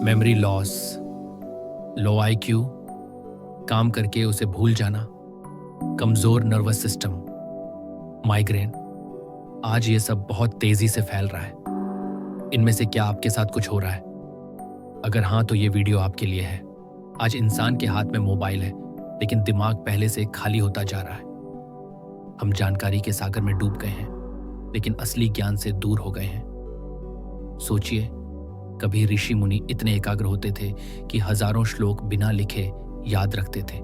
Memory loss, लो IQ, काम करके उसे भूल जाना, कमजोर नर्वस सिस्टम, माइग्रेन। आज ये सब बहुत तेजी से फैल रहा है। इनमें से क्या आपके साथ कुछ हो रहा है? अगर हाँ, तो ये वीडियो आपके लिए है। आज इंसान के हाथ में मोबाइल है, लेकिन दिमाग पहले से खाली होता जा रहा है। हम जानकारी के सागर में डूब गए हैं, लेकिन असली ज्ञान से दूर हो गए हैं। सोचिए, कभी ऋषि मुनि इतने एकाग्र होते थे कि हजारों श्लोक बिना लिखे याद रखते थे,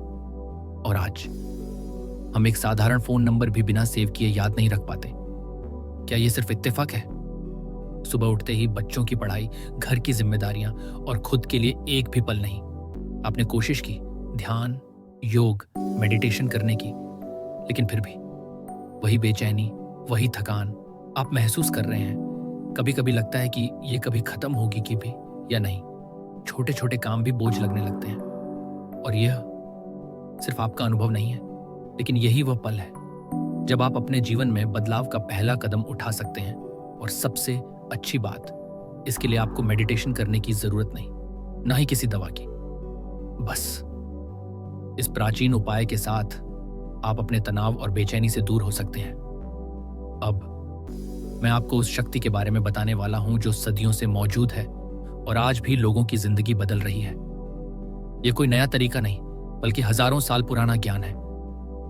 और आज हम एक साधारण फोन नंबर भी बिना सेव किए याद नहीं रख पाते। क्या ये सिर्फ इत्तेफाक है? सुबह उठते ही बच्चों की पढ़ाई, घर की जिम्मेदारियां और खुद के लिए एक भी पल नहीं। आपने कोशिश की ध्यान, योग, मेडिटेशन करने की, लेकिन फिर भी वही बेचैनी, वही थकान आप महसूस कर रहे हैं। कभी कभी लगता है कि ये कभी खत्म होगी कि भी या नहीं। छोटे छोटे काम भी बोझ लगने लगते हैं। और यह सिर्फ आपका अनुभव नहीं है, लेकिन यही वह पल है जब आप अपने जीवन में बदलाव का पहला कदम उठा सकते हैं। और सबसे अच्छी बात, इसके लिए आपको मेडिटेशन करने की जरूरत नहीं, ना ही किसी दवा की। बस इस प्राचीन उपाय के साथ आप अपने तनाव और बेचैनी से दूर हो सकते हैं। अब मैं आपको उस शक्ति के बारे में बताने वाला हूं जो सदियों से मौजूद है और आज भी लोगों की जिंदगी बदल रही है। यह कोई नया तरीका नहीं, बल्कि हजारों साल पुराना ज्ञान है।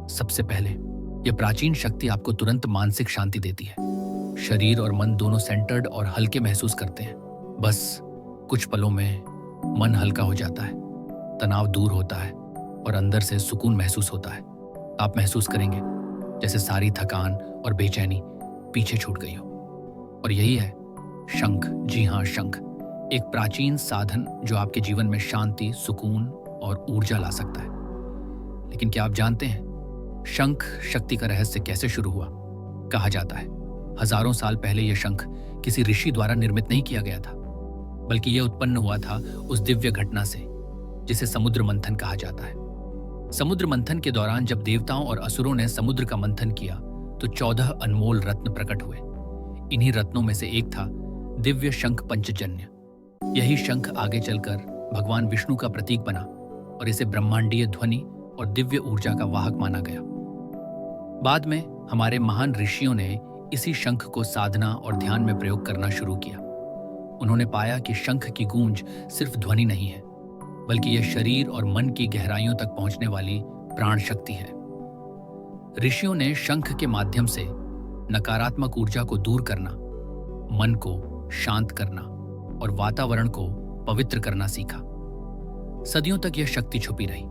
सबसे पहले, यह प्राचीन शक्ति आपको तुरंत मानसिक शांति देती है। शरीर और मन दोनों सेंटर्ड और हल्के महसूस करते हैं। बस कुछ पलों में मन हल्का हो जाता है, तनाव दूर होता है और अंदर से सुकून महसूस होता है। आप महसूस करेंगे जैसे सारी थकान और बेचैनी पीछे छूट गई हो। और यही है शंख। जी हाँ, शंख, एक प्राचीन साधन जो आपके जीवन में शांति, सुकून और ऊर्जा ला सकता है। लेकिन क्या आप जानते हैं शंख शक्ति का रहस्य कैसे शुरू हुआ? कहा जाता है हजारों साल पहले यह शंख किसी ऋषि द्वारा निर्मित नहीं किया गया था, बल्कि यह उत्पन्न हुआ था उस दिव्य घटना से जिसे समुद्र मंथन कहा जाता है। समुद्र मंथन के दौरान जब देवताओं और असुरों ने समुद्र का मंथन किया तो 14 अनमोल रत्न प्रकट हुए। इन्हीं रत्नों में से एक था दिव्य शंख पंचजन्य। यही शंख आगे चलकर भगवान विष्णु का प्रतीक बना और इसे ब्रह्मांडीय ध्वनि और दिव्य ऊर्जा का वाहक माना गया। बाद में हमारे महान ऋषियों ने इसी शंख को साधना और ध्यान में प्रयोग करना शुरू किया। उन्होंने पाया कि शंख की गूंज सिर्फ ध्वनि नहीं है, बल्कि यह शरीर और मन की गहराइयों तक पहुंचने वाली प्राण शक्ति है। ऋषियों ने शंख के माध्यम से नकारात्मक ऊर्जा को दूर करना, मन को शांत करना और वातावरण को पवित्र करना सीखा। सदियों तक यह शक्ति छुपी रही,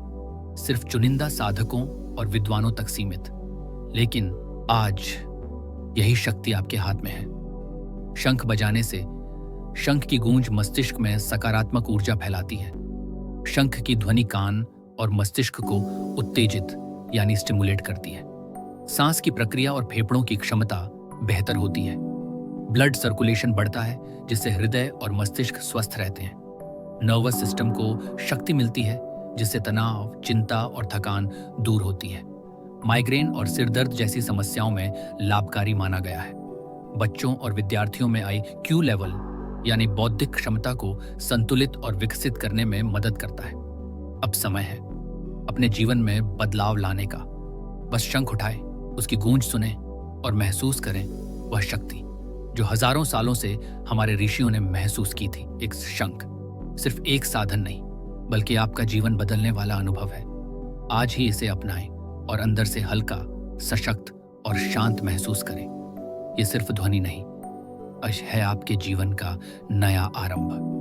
सिर्फ चुनिंदा साधकों और विद्वानों तक सीमित। लेकिन आज यही शक्ति आपके हाथ में है। शंख बजाने से शंख की गूंज मस्तिष्क में सकारात्मक ऊर्जा फैलाती है। शंख की ध्वनि कान और मस्तिष्क को उत्तेजित यानी स्टिमुलेट करती है। सांस की प्रक्रिया और फेफड़ों की क्षमता बेहतर होती है। ब्लड सर्कुलेशन बढ़ता है, जिससे हृदय और मस्तिष्क स्वस्थ रहते हैं। नर्वस सिस्टम को शक्ति मिलती है, जिससे तनाव, चिंता और थकान दूर होती है। माइग्रेन और सिर दर्द जैसी समस्याओं में लाभकारी माना गया है। बच्चों और विद्यार्थियों में IQ लेवल यानी बौद्धिक क्षमता को संतुलित और विकसित करने में मदद करता है। अब समय है अपने जीवन में बदलाव लाने का। बस शंख उठाएं, उसकी गूंज सुने और महसूस करें वह शक्ति जो हजारों सालों से हमारे ऋषियों ने महसूस की थी। एक शंख सिर्फ एक साधन नहीं, बल्कि आपका जीवन बदलने वाला अनुभव है। आज ही इसे अपनाएं और अंदर से हल्का, सशक्त और शांत महसूस करें। ये सिर्फ ध्वनि नहीं, है आपके जीवन का नया आरंभ।